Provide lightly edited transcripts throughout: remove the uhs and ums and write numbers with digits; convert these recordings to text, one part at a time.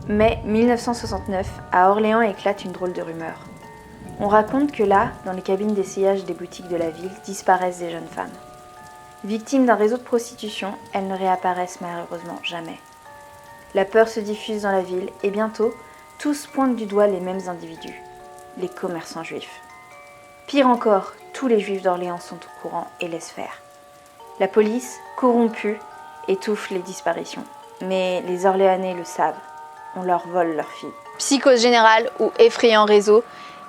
Mai 1969, à Orléans éclate une drôle de rumeur. On raconte que là, dans les cabines d'essayage des boutiques de la ville, disparaissent des jeunes femmes. Victimes d'un réseau de prostitution, elles ne réapparaissent malheureusement jamais. La peur se diffuse dans la ville et bientôt, tous pointent du doigt les mêmes individus, les commerçants juifs. Pire encore, tous les juifs d'Orléans sont au courant et laissent faire. La police, corrompue, étouffe les disparitions. Mais les Orléanais le savent, on leur vole leurs filles. Psychose générale ou effrayant réseau,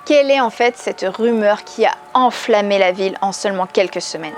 quelle est en fait cette rumeur qui a enflammé la ville en seulement quelques semaines ?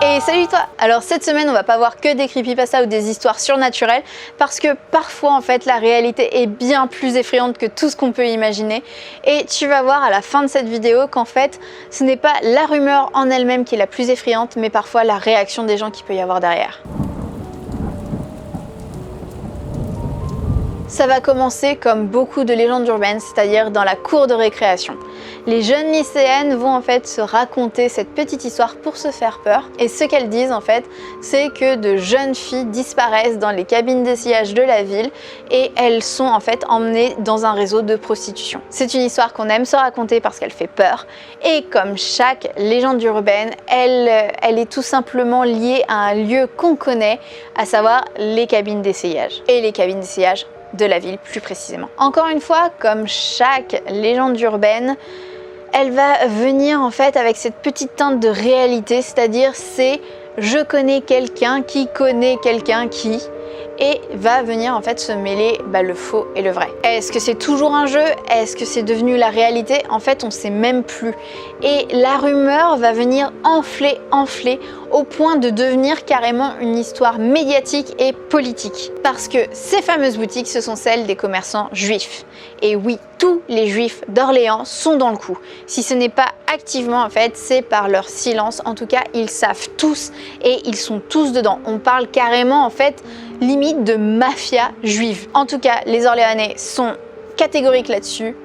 Et salut toi! Alors cette semaine on va pas voir que des creepypastas ou des histoires surnaturelles parce que parfois en fait la réalité est bien plus effrayante que tout ce qu'on peut imaginer et tu vas voir à la fin de cette vidéo qu'en fait ce n'est pas la rumeur en elle-même qui est la plus effrayante mais parfois la réaction des gens qu'il peut y avoir derrière. Ça va commencer comme beaucoup de légendes urbaines, c'est-à-dire dans la cour de récréation. Les jeunes lycéennes vont en fait se raconter cette petite histoire pour se faire peur. Et ce qu'elles disent en fait, c'est que de jeunes filles disparaissent dans les cabines d'essayage de la ville et elles sont en fait emmenées dans un réseau de prostitution. C'est une histoire qu'on aime se raconter parce qu'elle fait peur. Et comme chaque légende urbaine, elle est tout simplement liée à un lieu qu'on connaît, à savoir les cabines d'essayage. Et les cabines d'essayage de la ville plus précisément. Encore une fois, comme chaque légende urbaine, elle va venir en fait avec cette petite teinte de réalité, c'est-à-dire c'est je connais quelqu'un qui connaît quelqu'un qui, et va venir en fait se mêler le faux et le vrai. Est-ce que c'est toujours un jeu? Est-ce que c'est devenu la réalité? En fait on sait même plus. Et la rumeur va venir enfler au point de devenir carrément une histoire médiatique et politique. Parce que ces fameuses boutiques, ce sont celles des commerçants juifs. Et oui, tous les juifs d'Orléans sont dans le coup. Si ce n'est pas activement en fait, c'est par leur silence. En tout cas, ils savent tous et ils sont tous dedans. On parle carrément en fait limite de mafia juive. En tout cas, les Orléanais sont catégoriques là-dessus.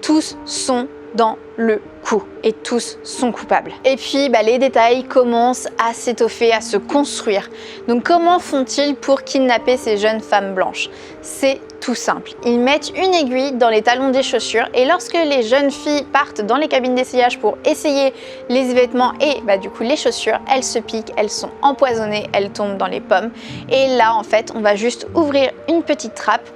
Tous sont dans le coup et tous sont coupables. Et puis les détails commencent à s'étoffer, à se construire. Donc comment font-ils pour kidnapper ces jeunes femmes blanches? C'est tout simple. Ils mettent une aiguille dans les talons des chaussures et lorsque les jeunes filles partent dans les cabines d'essayage pour essayer les vêtements et du coup les chaussures, elles se piquent, elles sont empoisonnées, elles tombent dans les pommes. Et là en fait, on va juste ouvrir une petite trappe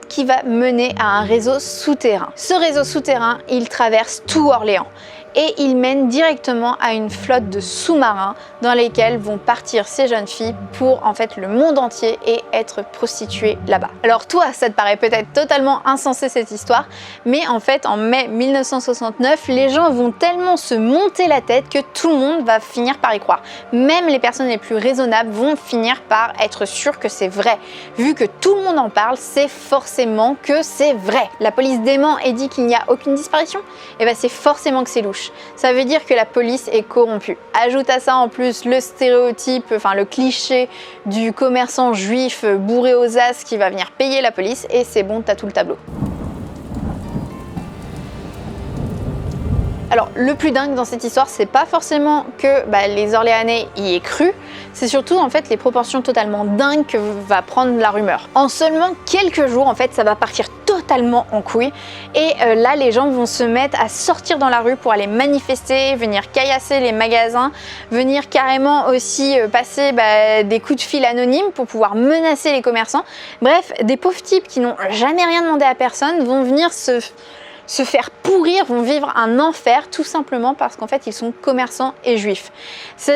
qui va mener à un réseau souterrain. Ce réseau souterrain, il traverse tout Orléans. Et il mène directement à une flotte de sous-marins dans lesquels vont partir ces jeunes filles pour en fait le monde entier et être prostituées là-bas. Alors toi, ça te paraît peut-être totalement insensé cette histoire, mais en fait en mai 1969, les gens vont tellement se monter la tête que tout le monde va finir par y croire. Même les personnes les plus raisonnables vont finir par être sûres que c'est vrai. Vu que tout le monde en parle, c'est forcément que c'est vrai. La police dément et dit qu'il n'y a aucune disparition, et c'est forcément que c'est louche. Ça veut dire que la police est corrompue. Ajoute à ça en plus le stéréotype, le cliché du commerçant juif bourré aux as qui va venir payer la police et c'est bon, t'as tout le tableau. Alors le plus dingue dans cette histoire, c'est pas forcément que les Orléanais y aient cru, c'est surtout en fait les proportions totalement dingues que va prendre la rumeur. En seulement quelques jours, en fait, ça va partir totalement en couille et là les gens vont se mettre à sortir dans la rue pour aller manifester, venir caillasser les magasins, venir carrément aussi passer des coups de fil anonymes pour pouvoir menacer les commerçants. Bref, des pauvres types qui n'ont jamais rien demandé à personne vont venir se faire pourrir, vont vivre un enfer tout simplement parce qu'en fait ils sont commerçants et juifs. Ce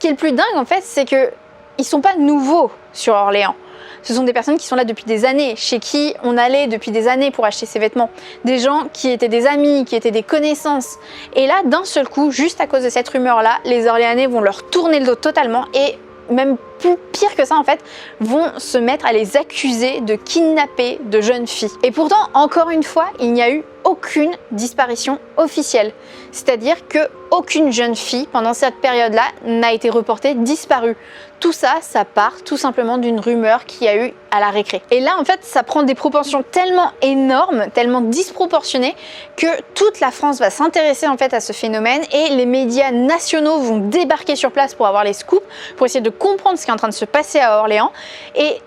qui est le plus dingue en fait, c'est que ils sont pas nouveaux sur Orléans. Ce sont des personnes qui sont là depuis des années, chez qui on allait depuis des années pour acheter ses vêtements. Des gens qui étaient des amis, qui étaient des connaissances. Et là, d'un seul coup, juste à cause de cette rumeur-là, les Orléanais vont leur tourner le dos totalement et même plus pire que ça en fait, vont se mettre à les accuser de kidnapper de jeunes filles. Et pourtant, encore une fois, il n'y a eu aucune disparition officielle. C'est-à-dire que aucune jeune fille pendant cette période-là n'a été reportée disparue. Tout ça, ça part tout simplement d'une rumeur qu'il y a eu à la récré. Et là, en fait, ça prend des proportions tellement énormes, tellement disproportionnées, que toute la France va s'intéresser en fait à ce phénomène et les médias nationaux vont débarquer sur place pour avoir les scoops, pour essayer de comprendre ce qui est en train de se passer à Orléans. Et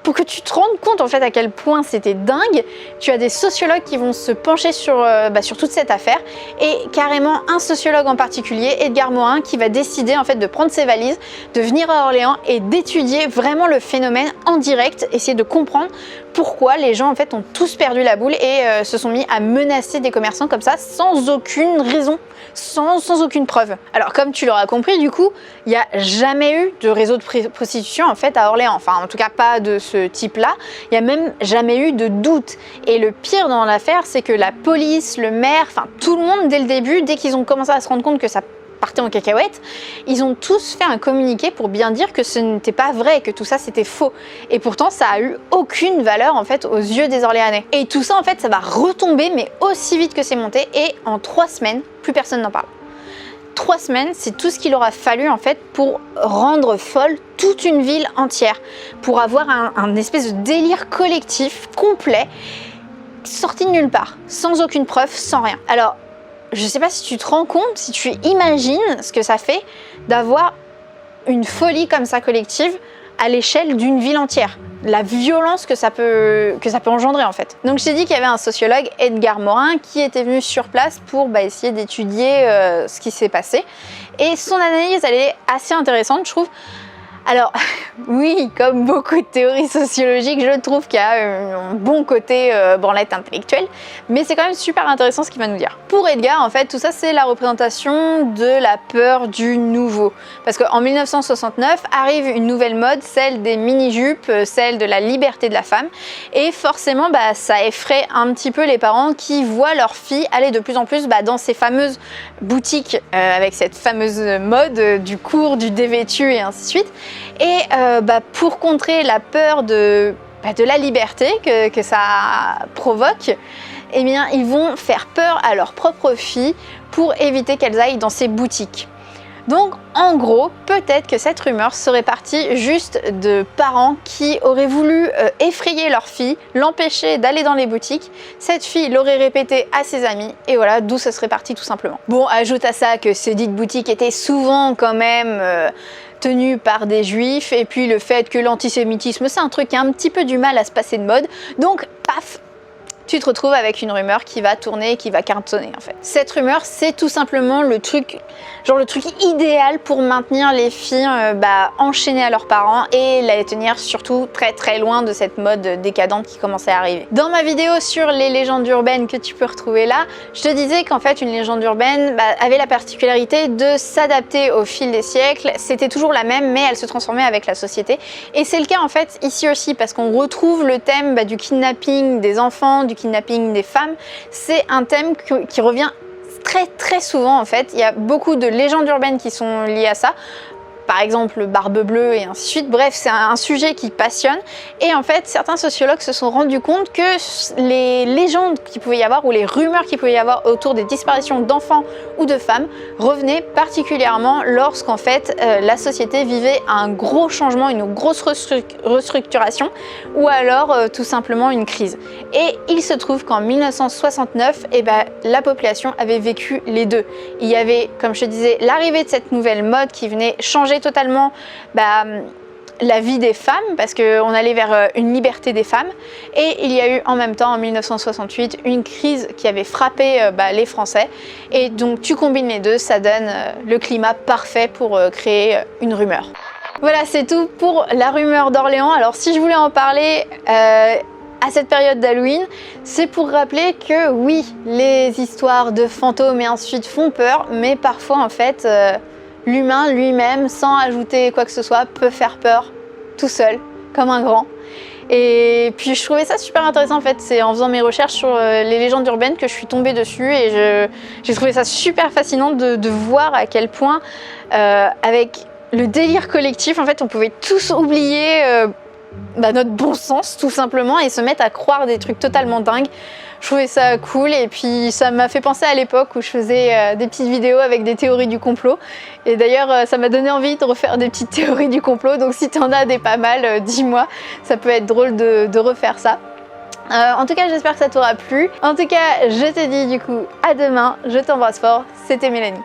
pour que tu te rendes compte en fait à quel point c'était dingue, tu as des sociologues qui vont se pencher sur toute cette affaire, et carrément un sociologue en particulier, Edgar Morin, qui va décider en fait de prendre ses valises, de venir à Orléans et d'étudier vraiment le phénomène en direct, essayer de comprendre pourquoi les gens en fait ont tous perdu la boule et se sont mis à menacer des commerçants comme ça sans aucune raison, sans aucune preuve. Alors comme tu l'auras compris, du coup, il n'y a jamais eu de réseau de prostitution en fait à Orléans, enfin en tout cas pas de ce type-là, il n'y a même jamais eu de doute. Et le pire dans l'affaire, c'est que la police, le maire, enfin tout le monde dès le début, dès qu'ils ont commencé à se rendre compte que ça partait en cacahuète, ils ont tous fait un communiqué pour bien dire que ce n'était pas vrai, que tout ça c'était faux. Et pourtant ça a eu aucune valeur en fait aux yeux des Orléanais. Et tout ça en fait ça va retomber mais aussi vite que c'est monté, et en 3 semaines plus personne n'en parle. 3 semaines, c'est tout ce qu'il aura fallu en fait pour rendre folle toute une ville entière, pour avoir un espèce de délire collectif complet, sorti de nulle part, sans aucune preuve, sans rien. Alors je sais pas si tu te rends compte, si tu imagines ce que ça fait d'avoir une folie comme ça collective à l'échelle d'une ville entière. La violence que ça peut engendrer en fait. Donc je t'ai dit qu'il y avait un sociologue, Edgar Morin, qui était venu sur place pour essayer d'étudier ce qui s'est passé. Et son analyse, elle est assez intéressante, je trouve. Alors, oui, comme beaucoup de théories sociologiques, je trouve qu'il y a un bon côté branlette intellectuelle, mais c'est quand même super intéressant ce qu'il va nous dire. Pour Edgar, en fait, tout ça, c'est la représentation de la peur du nouveau. Parce qu'en 1969, arrive une nouvelle mode, celle des mini-jupes, celle de la liberté de la femme, et forcément, ça effraie un petit peu les parents qui voient leur fille aller de plus en plus dans ces fameuses boutiques avec cette fameuse mode du court, du dévêtu et ainsi de suite. Et pour contrer la peur de la liberté que ça provoque, eh bien, ils vont faire peur à leurs propres filles pour éviter qu'elles aillent dans ces boutiques. Donc en gros, peut-être que cette rumeur serait partie juste de parents qui auraient voulu effrayer leur fille, l'empêcher d'aller dans les boutiques. Cette fille l'aurait répété à ses amis et voilà d'où ça serait parti tout simplement. Bon, ajoute à ça que ces dites boutiques étaient souvent quand même tenues par des juifs, et puis le fait que l'antisémitisme c'est un truc qui a un petit peu du mal à se passer de mode. Donc paf, tu te retrouves avec une rumeur qui va tourner, qui va cartonner en fait. Cette rumeur, c'est tout simplement le truc idéal pour maintenir les filles enchaînées à leurs parents et les tenir surtout très très loin de cette mode décadente qui commençait à arriver. Dans ma vidéo sur les légendes urbaines que tu peux retrouver là, je te disais qu'en fait une légende urbaine avait la particularité de s'adapter au fil des siècles. C'était toujours la même, mais elle se transformait avec la société. Et c'est le cas en fait ici aussi, parce qu'on retrouve le thème du kidnapping des enfants, du kidnapping des femmes. C'est un thème qui revient très très souvent en fait. Il y a beaucoup de légendes urbaines qui sont liées à ça. Par exemple Barbe Bleue et ainsi de suite. Bref, c'est un sujet qui passionne. Et en fait, certains sociologues se sont rendus compte que les légendes qu'il pouvait y avoir ou les rumeurs qu'il pouvait y avoir autour des disparitions d'enfants ou de femmes revenaient particulièrement lorsqu'en fait la société vivait un gros changement, une grosse restructuration ou alors tout simplement une crise. Et il se trouve qu'en 1969, la population avait vécu les deux. Il y avait, comme je te disais, l'arrivée de cette nouvelle mode qui venait changer totalement la vie des femmes, parce qu'on allait vers une liberté des femmes, et il y a eu en même temps en 1968 une crise qui avait frappé les Français, et donc tu combines les deux, ça donne le climat parfait pour créer une rumeur. Voilà, c'est tout pour la rumeur d'Orléans. Alors si je voulais en parler à cette période d'Halloween, c'est pour rappeler que oui, les histoires de fantômes et ensuite font peur, mais parfois en fait l'humain lui-même, sans ajouter quoi que ce soit, peut faire peur tout seul, comme un grand. Et puis je trouvais ça super intéressant en fait, c'est en faisant mes recherches sur les légendes urbaines que je suis tombée dessus, et j'ai trouvé ça super fascinant de voir à quel point avec le délire collectif. En fait, on pouvait tous oublier notre bon sens tout simplement et se mettre à croire des trucs totalement dingues. Je trouvais ça cool et puis ça m'a fait penser à l'époque où je faisais des petites vidéos avec des théories du complot. Et d'ailleurs, ça m'a donné envie de refaire des petites théories du complot. Donc si t'en as des pas mal, dis-moi, ça peut être drôle de refaire ça. En tout cas, j'espère que ça t'aura plu. En tout cas, je te dis du coup à demain. Je t'embrasse fort. C'était Mélanie.